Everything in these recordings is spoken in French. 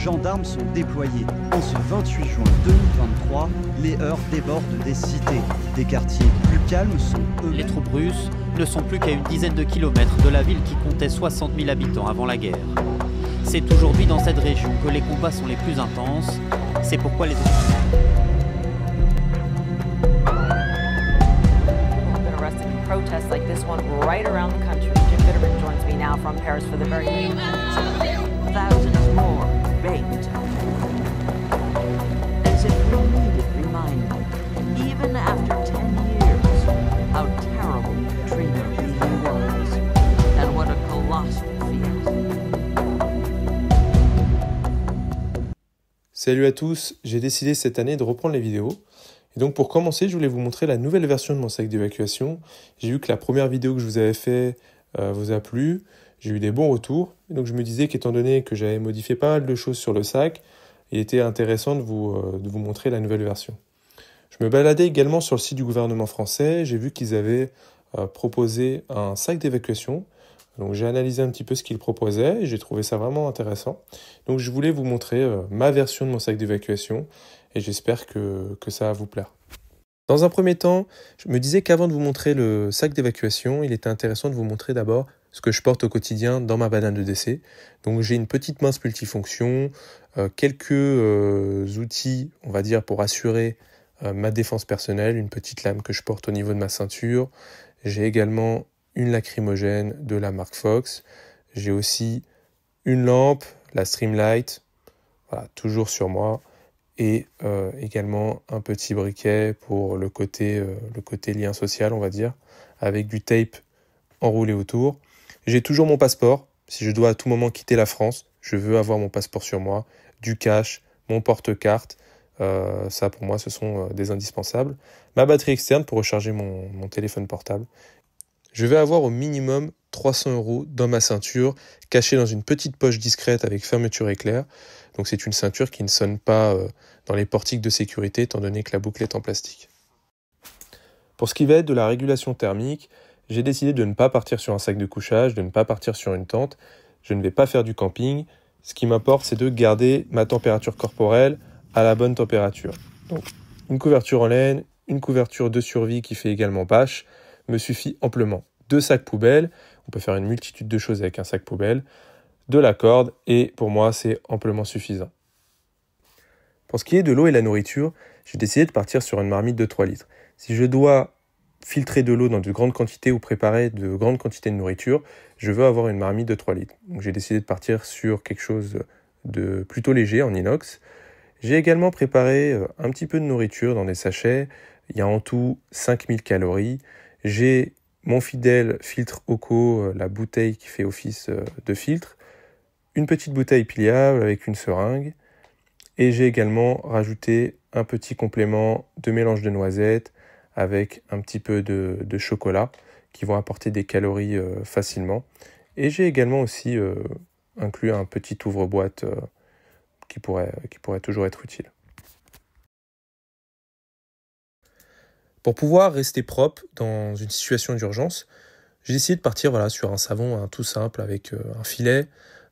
gendarmes sont déployés. En ce 28 juin 2023, les heurts débordent des cités. Des quartiers plus calmes sont eux-mêmes. Les troupes russes ne sont plus qu'à une dizaine de kilomètres de la ville qui comptait 60 000 habitants avant la guerre. C'est aujourd'hui dans cette région que les combats sont les plus intenses. C'est pourquoi les... Protests like this one right around the country. Jim Bitterman joins me now from Paris for the very news. Thousands more baked. As if we needed reminding, even after 10 years, how terrible Katrina really was, and what a colossal fiasco. Salut à tous, j'ai décidé cette année de reprendre les vidéos. Et donc pour commencer, je voulais vous montrer la nouvelle version de mon sac d'évacuation. J'ai vu que la première vidéo que je vous avais fait vous a plu, j'ai eu des bons retours. Et donc je me disais qu'étant donné que j'avais modifié pas mal de choses sur le sac, il était intéressant de vous montrer la nouvelle version. Je me baladais également sur le site du gouvernement français, j'ai vu qu'ils avaient proposé un sac d'évacuation. Donc j'ai analysé un petit peu ce qu'ils proposaient et j'ai trouvé ça vraiment intéressant. Donc je voulais vous montrer ma version de mon sac d'évacuation et j'espère que ça va vous plaire. Dans un premier temps, je me disais qu'avant de vous montrer le sac d'évacuation, il était intéressant de vous montrer d'abord ce que je porte au quotidien dans ma banane de décès. Donc j'ai une petite mince multifonction, quelques outils, on va dire, pour assurer ma défense personnelle, une petite lame que je porte au niveau de ma ceinture. J'ai également une lacrymogène de la marque Fox. J'ai aussi une lampe, la Streamlight, voilà, toujours sur moi. Et également un petit briquet pour le côté lien social, on va dire, avec du tape enroulé autour. J'ai toujours mon passeport. Si je dois à tout moment quitter la France, je veux avoir mon passeport sur moi, du cash, mon porte-carte. Ça, pour moi, ce sont des indispensables. Ma batterie externe pour recharger mon téléphone portable. Je vais avoir au minimum 300 € dans ma ceinture, cachée dans une petite poche discrète avec fermeture éclair. Donc c'est une ceinture qui ne sonne pas dans les portiques de sécurité, étant donné que la boucle est en plastique. Pour ce qui va être de la régulation thermique, j'ai décidé de ne pas partir sur un sac de couchage, de ne pas partir sur une tente. Je ne vais pas faire du camping. Ce qui m'importe, c'est de garder ma température corporelle à la bonne température. Donc une couverture en laine, une couverture de survie qui fait également bâche, me suffit amplement. 2 sacs poubelles, on peut faire une multitude de choses avec un sac poubelle, de la corde, et pour moi, c'est amplement suffisant. Pour ce qui est de l'eau et la nourriture, j'ai décidé de partir sur une marmite de 3 litres. Si je dois filtrer de l'eau dans de grandes quantités ou préparer de grandes quantités de nourriture, je veux avoir une marmite de 3 litres. Donc j'ai décidé de partir sur quelque chose de plutôt léger en inox. J'ai également préparé un petit peu de nourriture dans des sachets. Il y a en tout 5000 calories. J'ai mon fidèle filtre Oco, la bouteille qui fait office de filtre, une petite bouteille pliable avec une seringue, et j'ai également rajouté un petit complément de mélange de noisettes avec un petit peu de chocolat qui vont apporter des calories facilement. Et j'ai également aussi inclus un petit ouvre-boîte qui pourrait toujours être utile. Pour pouvoir rester propre dans une situation d'urgence, j'ai décidé de partir sur un savon tout simple avec un filet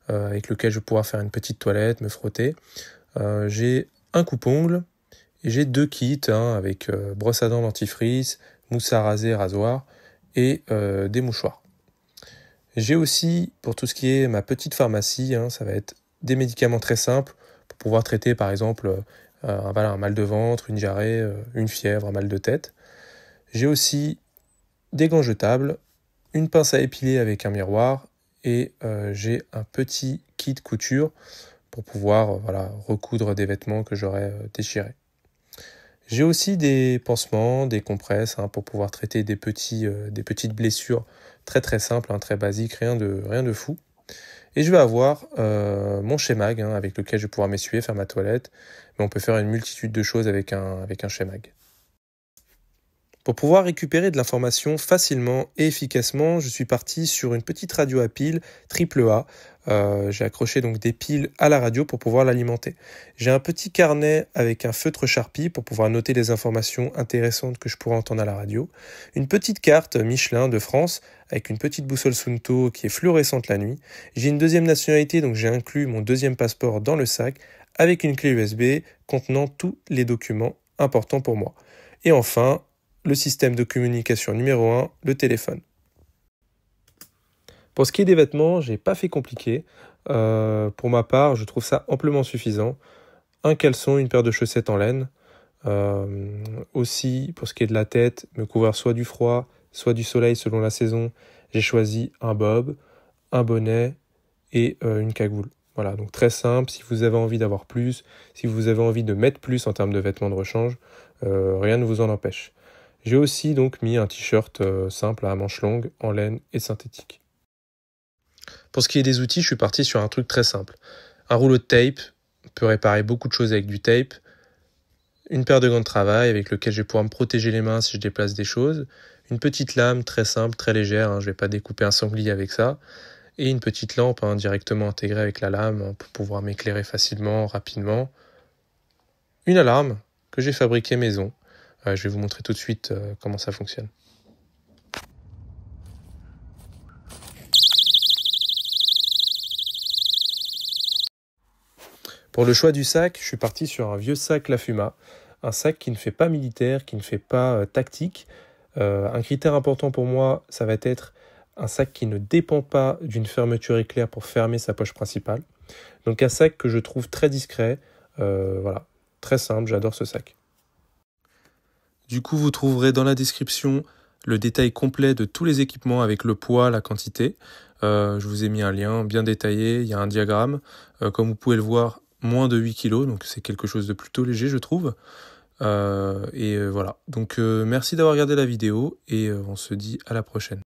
avec lequel je vais pouvoir faire une petite toilette, me frotter. J'ai un coupe-ongle et j'ai 2 kits avec brosse à dents dentifrice, mousse à raser, rasoir et des mouchoirs. J'ai aussi, pour tout ce qui est ma petite pharmacie, ça va être des médicaments très simples pour pouvoir traiter par exemple un mal de ventre, une diarrhée, une fièvre, un mal de tête. J'ai aussi des gants jetables, une pince à épiler avec un miroir et j'ai un petit kit couture pour pouvoir recoudre des vêtements que j'aurais déchirés. J'ai aussi des pansements, des compresses pour pouvoir traiter des petites blessures très très simples, très basiques, rien de fou. Et je vais avoir mon Shemag avec lequel je vais pouvoir m'essuyer, faire ma toilette. Mais on peut faire une multitude de choses avec un Shemag. Pour pouvoir récupérer de l'information facilement et efficacement, je suis parti sur une petite radio à piles AAA. J'ai accroché donc des piles à la radio pour pouvoir l'alimenter. J'ai un petit carnet avec un feutre Sharpie pour pouvoir noter les informations intéressantes que je pourrais entendre à la radio. Une petite carte Michelin de France avec une petite boussole Suunto qui est fluorescente la nuit. J'ai une deuxième nationalité, donc j'ai inclus mon deuxième passeport dans le sac avec une clé USB contenant tous les documents importants pour moi. Et enfin, le système de communication numéro 1, le téléphone. Pour ce qui est des vêtements, j'ai pas fait compliqué. Pour ma part, je trouve ça amplement suffisant. Un caleçon, une paire de chaussettes en laine. Aussi, pour ce qui est de la tête, me couvrir soit du froid, soit du soleil selon la saison. J'ai choisi un bob, un bonnet et une cagoule. Voilà, donc très simple. Si vous avez envie d'avoir plus, si vous avez envie de mettre plus en termes de vêtements de rechange, rien ne vous en empêche. J'ai aussi donc mis un t-shirt simple à manches longues, en laine et synthétique. Pour ce qui est des outils, je suis parti sur un truc très simple. Un rouleau de tape, on peut réparer beaucoup de choses avec du tape. Une paire de gants de travail avec lequel je vais pouvoir me protéger les mains si je déplace des choses. Une petite lame très simple, très légère, je ne vais pas découper un sanglier avec ça. Et une petite lampe directement intégrée avec la lame pour pouvoir m'éclairer facilement, rapidement. Une alarme que j'ai fabriquée maison. Je vais vous montrer tout de suite comment ça fonctionne. Pour le choix du sac, je suis parti sur un vieux sac Lafuma, un sac qui ne fait pas militaire, qui ne fait pas tactique. Un critère important pour moi, ça va être un sac qui ne dépend pas d'une fermeture éclair pour fermer sa poche principale. Donc un sac que je trouve très discret, voilà, très simple, j'adore ce sac. Du coup, vous trouverez dans la description le détail complet de tous les équipements avec le poids, la quantité. Je vous ai mis un lien bien détaillé, il y a un diagramme. Comme vous pouvez le voir, moins de 8 kg, donc c'est quelque chose de plutôt léger, je trouve. Voilà, donc merci d'avoir regardé la vidéo et on se dit à la prochaine.